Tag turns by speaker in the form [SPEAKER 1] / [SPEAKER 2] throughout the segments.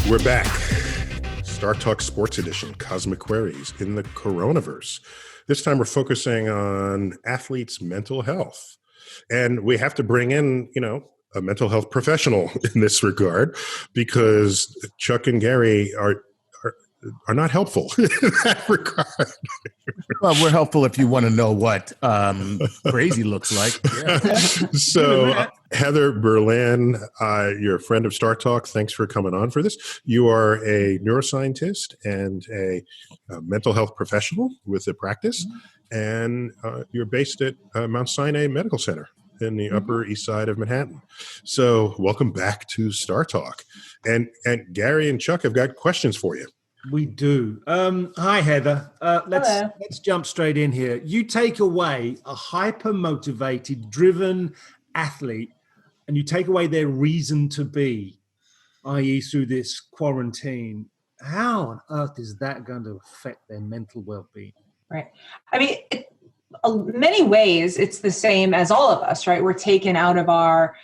[SPEAKER 1] We're back. StarTalk Sports Edition, Cosmic Queries in the Coronaverse. This time we're focusing on athletes' mental health. And we have to bring in, a mental health professional in this regard, because Chuck and Gary are not helpful in that regard.
[SPEAKER 2] Well, we're helpful if you want to know what crazy looks like. Yeah.
[SPEAKER 1] So, Heather Berlin, you're a friend of StarTalk. Thanks for coming on for this. You are a neuroscientist and a mental health professional with a practice, and you're based at Mount Sinai Medical Center in the Upper East Side of Manhattan. So, welcome back to StarTalk. And Gary and Chuck have got questions for you.
[SPEAKER 3] We do. Hi, Heather. Let's jump straight in here. You take away a hyper-motivated, driven athlete, and you take away their reason to be, i.e. through this quarantine. How on earth is that going to affect their mental well-being?
[SPEAKER 4] Right. I mean, many ways, it's the same as all of us, right? We're taken out of our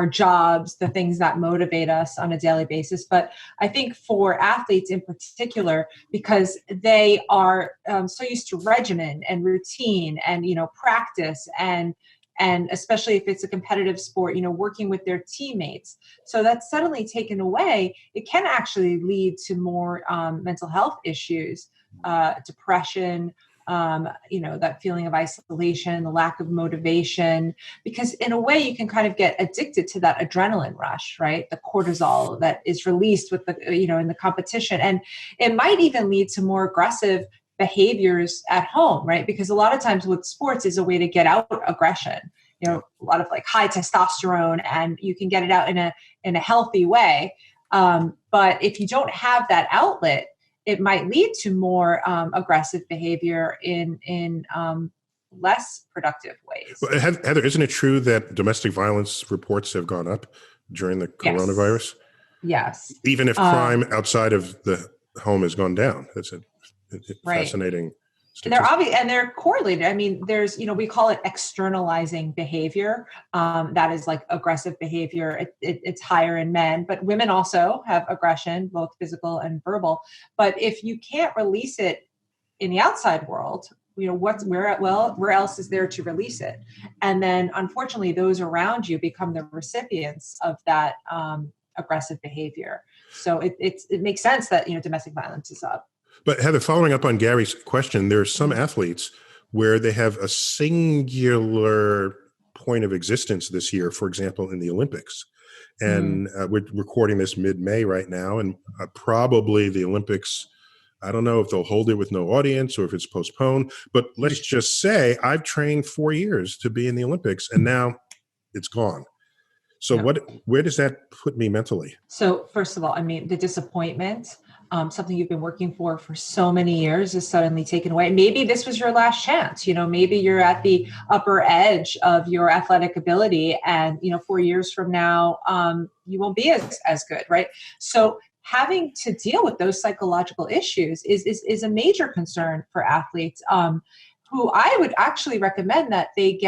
[SPEAKER 4] jobs, the things that motivate us on a daily basis. But I think for athletes in particular, because they are so used to regimen and routine and, practice and especially if it's a competitive sport, working with their teammates. So that's suddenly taken away. It can actually lead to more mental health issues, depression, that feeling of isolation, the lack of motivation, because in a way you can kind of get addicted to that adrenaline rush, right? The cortisol that is released with the, in the competition. And it might even lead to more aggressive behaviors at home, right? Because a lot of times with sports is a way to get out aggression, a lot of like high testosterone, and you can get it out in a healthy way. But if you don't have that outlet, it might lead to more aggressive behavior in less productive ways.
[SPEAKER 1] Well, Heather, isn't it true that domestic violence reports have gone up during the coronavirus?
[SPEAKER 4] Yes.
[SPEAKER 1] Even if crime outside of the home has gone down. That's a fascinating statistic.
[SPEAKER 4] They're obvious, and they're correlated. I mean, there's, we call it externalizing behavior. That is like aggressive behavior. It's higher in men, but women also have aggression, both physical and verbal. But if you can't release it in the outside world, where else is there to release it? And then unfortunately, those around you become the recipients of that aggressive behavior. So it makes sense that, domestic violence is up.
[SPEAKER 1] But Heather, following up on Gary's question, there are some athletes where they have a singular point of existence this year, for example, in the Olympics. And we're recording this mid-May right now, and probably the Olympics, I don't know if they'll hold it with no audience or if it's postponed, but let's just say I've trained 4 years to be in the Olympics, and now it's gone. So where does that put me mentally?
[SPEAKER 4] So first of all, I mean, the disappointment, something you've been working for so many years is suddenly taken away. Maybe this was your last chance, maybe you're at the upper edge of your athletic ability and, 4 years from now, you won't be as good, right? So having to deal with those psychological issues is a major concern for athletes, who I would actually recommend that they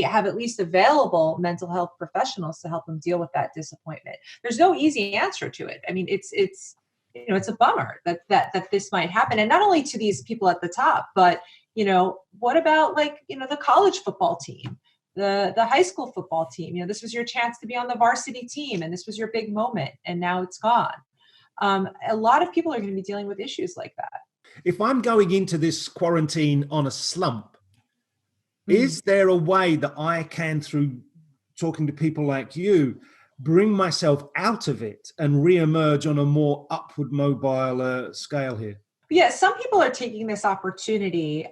[SPEAKER 4] have at least available mental health professionals to help them deal with that disappointment. There's no easy answer to it. I mean, it's a bummer that this might happen. And not only to these people at the top, but, what about the college football team, the high school football team? This was your chance to be on the varsity team and this was your big moment and now it's gone. A lot of people are going to be dealing with issues like that.
[SPEAKER 3] If I'm going into this quarantine on a slump, is there a way that I can, through talking to people like you, bring myself out of it and reemerge on a more upward mobile scale here?
[SPEAKER 4] Yeah, some people are taking this opportunity,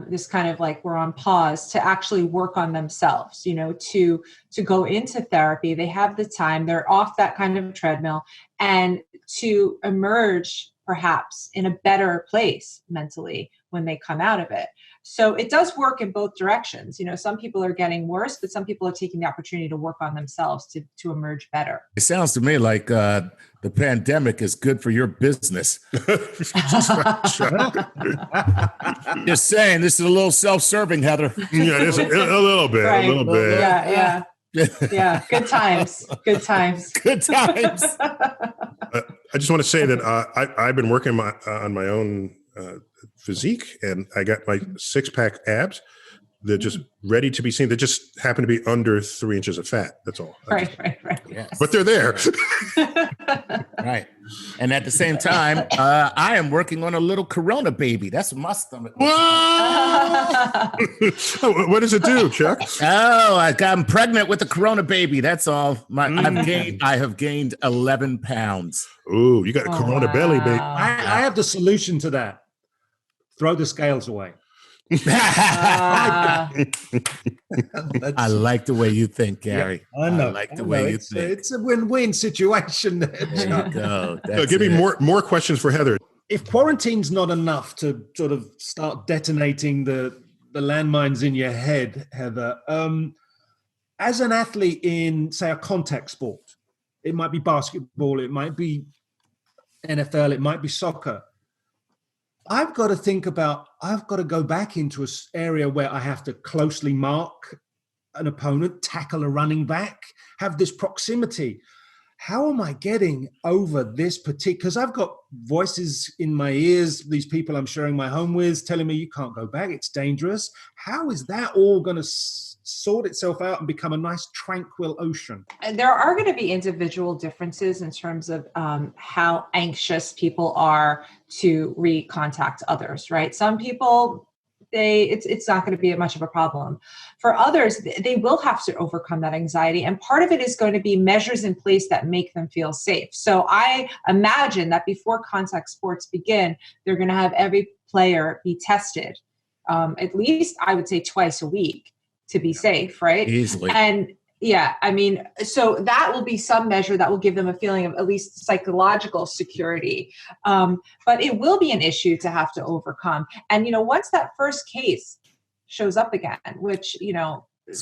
[SPEAKER 4] this kind of like we're on pause, to actually work on themselves, to go into therapy. They have the time, they're off that kind of treadmill, and to emerge perhaps in a better place mentally when they come out of it. So it does work in both directions. Some people are getting worse, but some people are taking the opportunity to work on themselves to emerge better.
[SPEAKER 2] It sounds to me like the pandemic is good for your business. Just saying, this is a little self-serving, Heather.
[SPEAKER 1] Yeah, it is a little bit,
[SPEAKER 4] right.
[SPEAKER 1] a little bit.
[SPEAKER 4] Yeah. Yeah, good times. Good times.
[SPEAKER 2] Good times.
[SPEAKER 1] I just want to say that I've been working on my own physique, and I got my 6-pack abs. They're just ready to be seen. They just happen to be under 3 inches of fat. That's all.
[SPEAKER 4] Right.
[SPEAKER 2] Yes.
[SPEAKER 1] But they're there.
[SPEAKER 2] Right. And at the same time, I am working on a little Corona baby. That's what my stomach.
[SPEAKER 1] What does it do, Chuck?
[SPEAKER 2] Oh, I'm pregnant with a Corona baby. That's all. I have gained 11 pounds.
[SPEAKER 1] Ooh, you got a Corona belly, baby.
[SPEAKER 3] I have the solution to that. Throw the scales away.
[SPEAKER 2] I like the way you think, Gary.
[SPEAKER 3] Yeah, I know.
[SPEAKER 2] I like the way you think.
[SPEAKER 3] It's a win-win situation.
[SPEAKER 2] There you go.
[SPEAKER 1] Give me more questions for Heather.
[SPEAKER 3] If quarantine's not enough to sort of start detonating the landmines in your head, Heather, as an athlete in, say, a contact sport, it might be basketball, it might be NFL, it might be soccer. I've got to go back into an area where I have to closely mark an opponent, tackle a running back, have this proximity. How am I getting over this particular, because I've got voices in my ears, these people I'm sharing my home with telling me you can't go back, it's dangerous. How is that all going to sort itself out and become a nice tranquil ocean?
[SPEAKER 4] And there are going to be individual differences in terms of how anxious people are to recontact others, right? Some people, it's not going to be much of a problem. For others, they will have to overcome that anxiety. And part of it is going to be measures in place that make them feel safe. So I imagine that before contact sports begin, they're going to have every player be tested, at least I would say twice a week, to be safe, right?
[SPEAKER 2] Easily.
[SPEAKER 4] And yeah, I mean, so that will be some measure that will give them a feeling of at least psychological security. But it will be an issue to have to overcome. And, once that first case shows up again, which,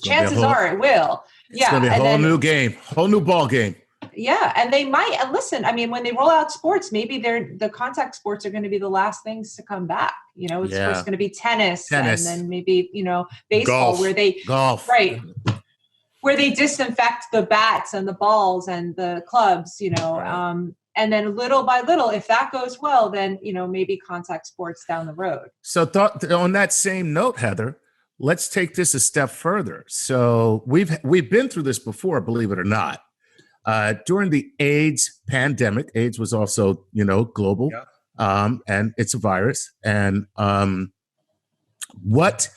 [SPEAKER 4] chances are it will.
[SPEAKER 2] It's going to be a whole new game, whole new ball game.
[SPEAKER 4] Yeah. And they might, and listen, I mean, when they roll out sports, maybe the contact sports are going to be the last things to come back. It's first going to be tennis, and then maybe, baseball,
[SPEAKER 2] golf.
[SPEAKER 4] Right. Where they disinfect the bats and the balls and the clubs, right. And then little by little, if that goes well, then, maybe contact sports down the road.
[SPEAKER 2] So on that same note, Heather, let's take this a step further. So we've been through this before, believe it or not. During the AIDS pandemic, AIDS was also, global, and it's a virus. And what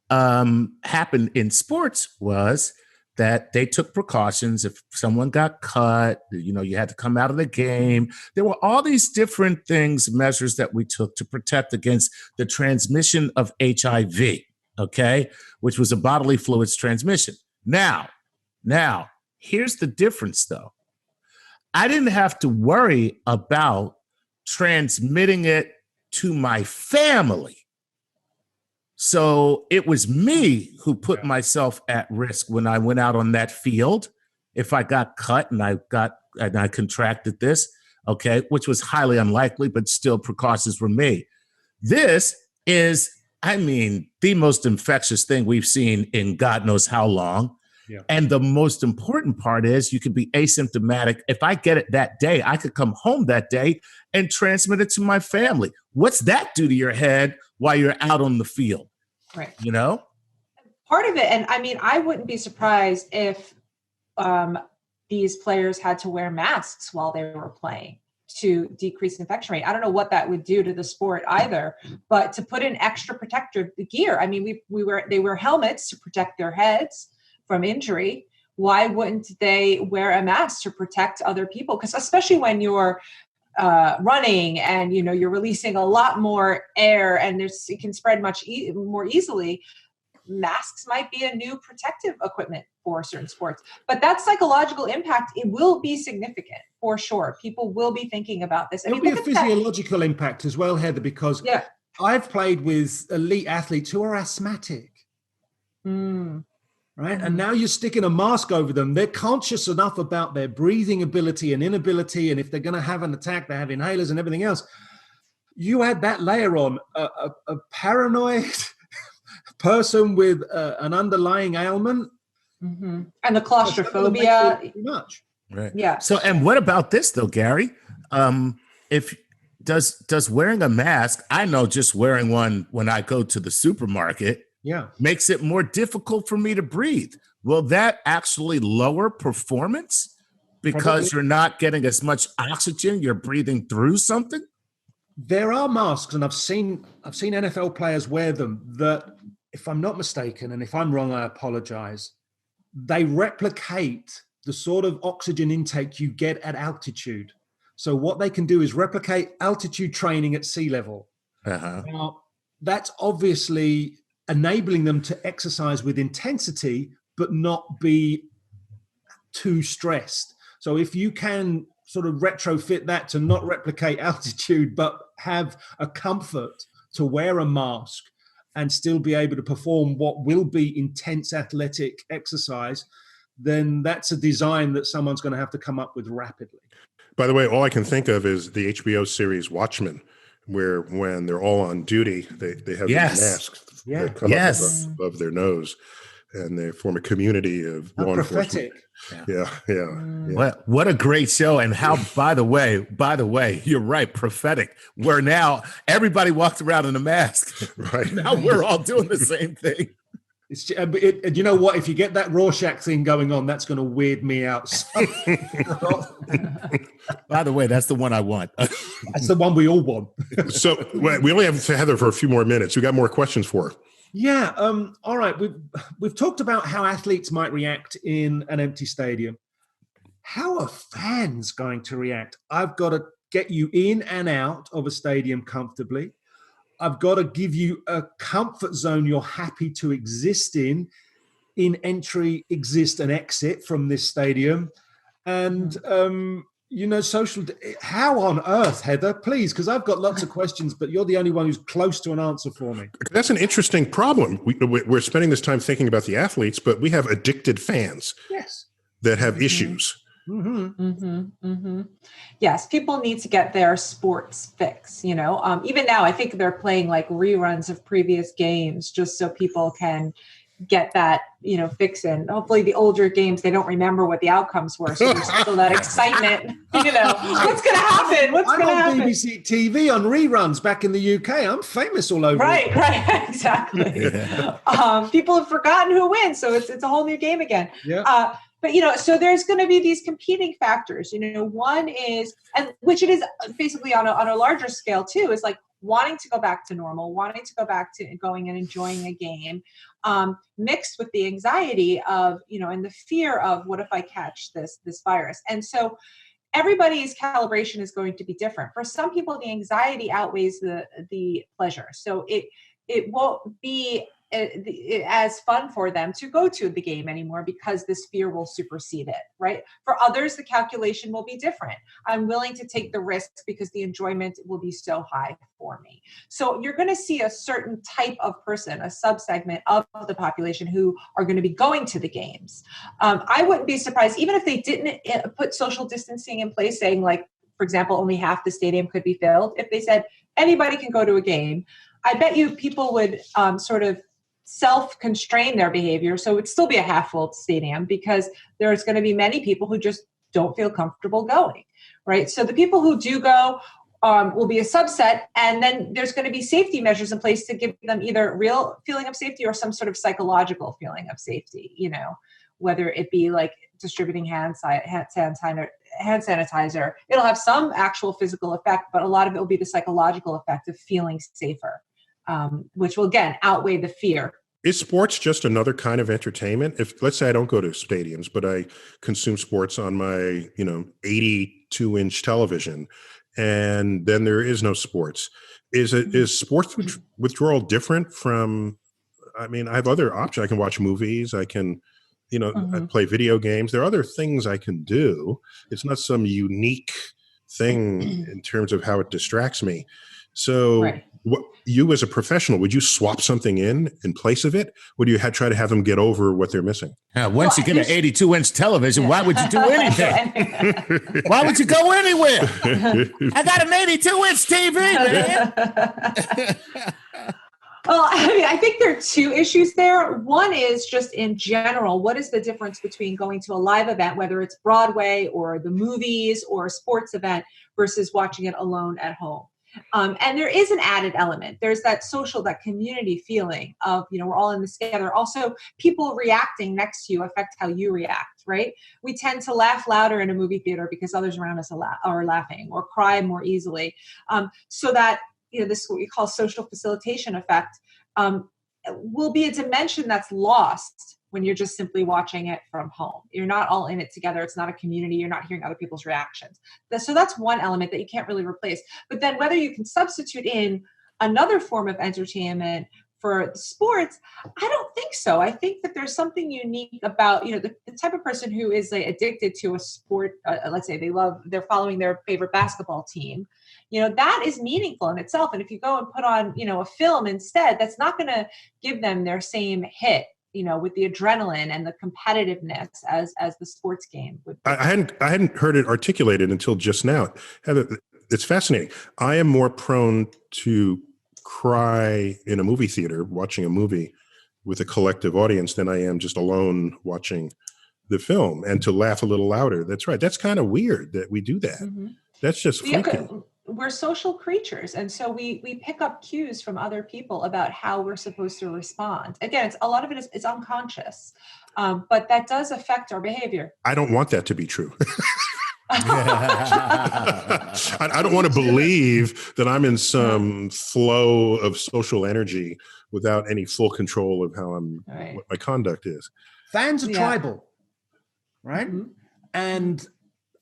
[SPEAKER 2] happened in sports was that they took precautions. If someone got cut, you had to come out of the game. There were all these different measures that we took to protect against the transmission of HIV, okay, which was a bodily fluids transmission. Now, here's the difference, though. I didn't have to worry about transmitting it to my family. So it was me who put myself at risk when I went out on that field. If I got cut and I contracted this, okay, which was highly unlikely, but still precautions were made. This is, the most infectious thing we've seen in God knows how long. Yeah. And the most important part is you could be asymptomatic. If I get it that day, I could come home that day and transmit it to my family. What's that do to your head while you're out on the field?
[SPEAKER 4] Right.
[SPEAKER 2] Part
[SPEAKER 4] of it, and I wouldn't be surprised if these players had to wear masks while they were playing to decrease infection rate. I don't know what that would do to the sport either, but to put in extra protective gear. They wear helmets to protect their heads from injury. Why wouldn't they wear a mask to protect other people? Because especially when you're running and you're releasing a lot more air and it can spread much more easily, masks might be a new protective equipment for certain sports. But that psychological impact, it will be significant for sure. People will be thinking about this.
[SPEAKER 3] There'll be a physiological impact as well, Heather, because I've played with elite athletes who are asthmatic. Right. And now you're sticking a mask over them. They're conscious enough about their breathing ability and inability. And if they're going to have an attack, they have inhalers and everything else. You add that layer on, a paranoid person with an underlying ailment.
[SPEAKER 4] And the claustrophobia.
[SPEAKER 3] Too much.
[SPEAKER 2] Right.
[SPEAKER 4] Yeah.
[SPEAKER 2] So, and what about this though, Gary? If does wearing a mask, I know just wearing one when I go to the supermarket, makes it more difficult for me to breathe. Will that actually lower performance because you're not getting as much oxygen? You're breathing through something?
[SPEAKER 3] There are masks, and I've seen NFL players wear them that, if I'm not mistaken, and if I'm wrong, I apologize, they replicate the sort of oxygen intake you get at altitude. So what they can do is replicate altitude training at sea level. Now, that's obviously enabling them to exercise with intensity, but not be too stressed. So if you can sort of retrofit that to not replicate altitude, but have a comfort to wear a mask and still be able to perform what will be intense athletic exercise, then that's a design that someone's going to have to come up with rapidly.
[SPEAKER 1] By the way, all I can think of is the HBO series Watchmen, where when they're all on duty, they have these masks that come up above their nose, and they form a community of law enforcement. Yeah.
[SPEAKER 2] What a great show. And how, by the way, you're right, prophetic, where now everybody walks around in a mask.
[SPEAKER 1] Right.
[SPEAKER 2] Now we're all doing the same thing.
[SPEAKER 3] It's you know what? If you get that Rorschach thing going on, that's going to weird me out.
[SPEAKER 2] By the way, that's the one I want.
[SPEAKER 3] That's the one we all want.
[SPEAKER 1] So we only have Heather for a few more minutes. We got more questions for her.
[SPEAKER 3] Yeah. All right. We've talked about how athletes might react in an empty stadium. How are fans going to react? I've got to get you in and out of a stadium comfortably. I've got to give you a comfort zone you're happy to exist in entry, exist, and exit from this stadium. And, how on earth, Heather, please, because I've got lots of questions, but you're the only one who's close to an answer for me.
[SPEAKER 1] That's an interesting problem. We're spending this time thinking about the athletes, but we have addicted fans that have issues.
[SPEAKER 4] Yes, people need to get their sports fix, even now I think they're playing like reruns of previous games just so people can get that, fix in. Hopefully the older games, they don't remember what the outcomes were. So there's still that excitement, what's going to happen?
[SPEAKER 3] I'm on BBC TV on reruns back in the UK. I'm famous all over.
[SPEAKER 4] Right, exactly. People have forgotten who wins. So it's a whole new game again.
[SPEAKER 3] Yeah.
[SPEAKER 4] But, so there's going to be these competing factors, one is, and which it is basically on a larger scale too, is like wanting to go back to normal, wanting to go back to going and enjoying a game, mixed with the anxiety of, and the fear of what if I catch this virus. And so everybody's calibration is going to be different. For some people, the anxiety outweighs the pleasure. So it won't be as fun for them to go to the game anymore because this fear will supersede it, right? For others, the calculation will be different. I'm willing to take the risks because the enjoyment will be so high for me. So you're going to see a certain type of person, a subsegment of the population who are going to be going to the games. I wouldn't be surprised, even if they didn't put social distancing in place, saying like, for example, only half the stadium could be filled. If they said anybody can go to a game, I bet you people would sort of self-constrain their behavior. So it'd still be a half-full stadium because there's going to be many people who just don't feel comfortable going, right? So the people who do go will be a subset, and then there's going to be safety measures in place to give them either a real feeling of safety or some sort of psychological feeling of safety, whether it be like distributing hand sanitizer. It'll have some actual physical effect, but a lot of it will be the psychological effect of feeling safer. Which will, again, outweigh the fear.
[SPEAKER 1] Is sports just another kind of entertainment? If, let's say I don't go to stadiums, but I consume sports on my, 82-inch television, and then there is no sports. Is sports withdrawal different from, I have other options. I can watch movies. I can, I play video games. There are other things I can do. It's not some unique thing in terms of how it distracts me. So what, you as a professional, would you swap something in place of it? Would you try to have them get over what they're missing?
[SPEAKER 2] Once you get an 82-inch television, why would you do anything? Why would you go anywhere? I got an 82-inch TV, man.
[SPEAKER 4] Well, I mean, I think there are two issues there. One is just in general, what is the difference between going to a live event, whether it's Broadway or the movies or a sports event, versus watching it alone at home? And there is an added element. There's that social, that community feeling of, we're all in this together. Also, people reacting next to you affect how you react, right? We tend to laugh louder in a movie theater because others around us are laughing, or cry more easily. So that, this is what we call social facilitation effect, will be a dimension that's lost when you're just simply watching it from home. You're not all in it together. It's not a community. You're not hearing other people's reactions. So that's one element that you can't really replace. But then whether you can substitute in another form of entertainment for sports, I don't think so. I think that there's something unique about, the type of person who is addicted to a sport. Let's say they're following their favorite basketball team. That is meaningful in itself. And if you go and put on, a film instead, that's not going to give them their same hit, with the adrenaline and the competitiveness as the sports game would be.
[SPEAKER 1] I hadn't heard it articulated until just now. Heather, it's fascinating. I am more prone to cry in a movie theater watching a movie with a collective audience than I am just alone watching the film, and to laugh a little louder. That's right. That's kind of weird that we do that. Mm-hmm. That's just freaky.
[SPEAKER 4] We're social creatures, and so we pick up cues from other people about how we're supposed to respond. Again, a lot of it is unconscious, but that does affect our behavior.
[SPEAKER 1] I don't want that to be true. I don't want to believe that I'm in some flow of social energy without any full control of how what my conduct is.
[SPEAKER 3] Fans are tribal, right? Mm-hmm. And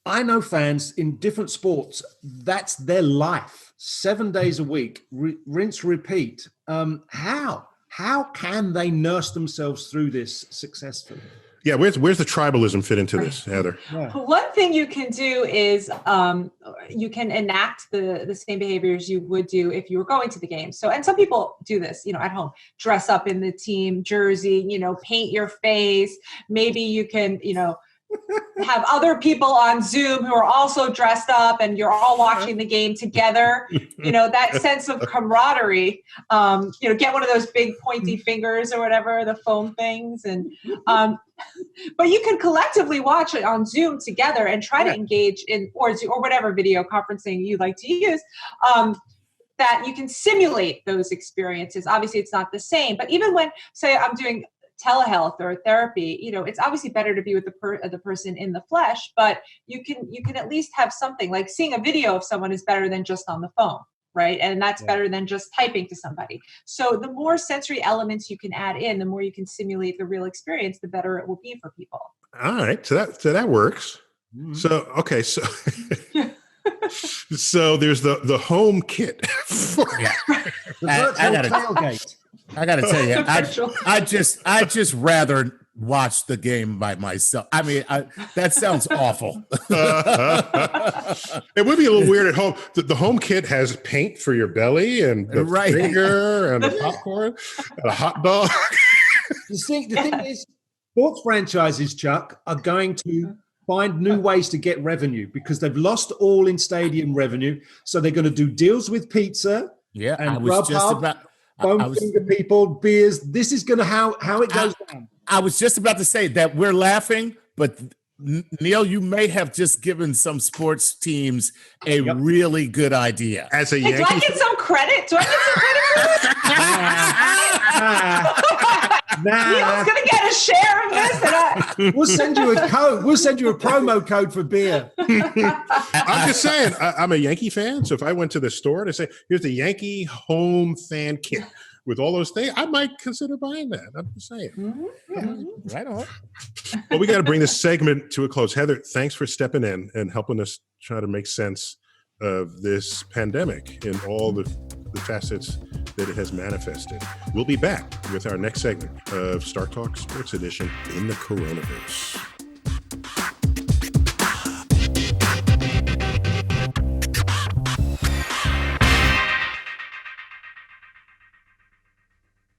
[SPEAKER 3] I know fans in different sports, that's their life, 7 days a week, rinse, repeat. How can they nurse themselves through this successfully?
[SPEAKER 1] Yeah, where's the tribalism fit into this, Heather?
[SPEAKER 4] Yeah. One thing you can do is you can enact the same behaviors you would do if you were going to the game. So, and some people do this, at home, dress up in the team jersey, paint your face. Maybe you can, have other people on Zoom who are also dressed up, and you're all watching the game together. That sense of camaraderie. Get one of those big pointy fingers or whatever, the foam things, and but you can collectively watch it on Zoom together and try to engage in or whatever video conferencing you like to use. That you can simulate those experiences. Obviously, it's not the same, but even when, say, I'm doing telehealth or therapy, it's obviously better to be with the person in the flesh, but you can at least have something like seeing a video of someone is better than just on the phone, right? And that's better than just typing to somebody. So the more sensory elements you can add in, the more you can simulate the real experience, the better it will be for people.
[SPEAKER 1] All right, so that works. Mm-hmm. So okay, so so there's the home kit.
[SPEAKER 2] I got to tell you, I just rather watch the game by myself. I mean, that sounds awful.
[SPEAKER 1] It would be a little weird at home. The home kit has paint for your belly and the finger and the popcorn and a hot dog.
[SPEAKER 3] The thing is, sports franchises, Chuck, are going to find new ways to get revenue because they've lost all in stadium revenue. So they're going to do deals with pizza.
[SPEAKER 2] Yeah,
[SPEAKER 3] and
[SPEAKER 2] I was just about.
[SPEAKER 3] Bone finger people, beers. This is going to how it goes down.
[SPEAKER 2] I was just about to say that we're laughing, but Neil, you may have just given some sports teams a really good idea.
[SPEAKER 1] As a Yankee,
[SPEAKER 4] do I get some credit? For this? Neil's going to get a share of this.
[SPEAKER 3] We'll send you a code. We'll send you a promo code for beer.
[SPEAKER 1] I'm just saying, I'm a Yankee fan. So if I went to the store and I say, here's the Yankee home fan kit with all those things, I might consider buying that. I'm just saying.
[SPEAKER 2] Mm-hmm. Right on.
[SPEAKER 1] Well, we got to bring this segment to a close. Heather, thanks for stepping in and helping us try to make sense of this pandemic in all the facets that it has manifested. We'll be back with our next segment of StarTalk Sports Edition in the Coronavirus.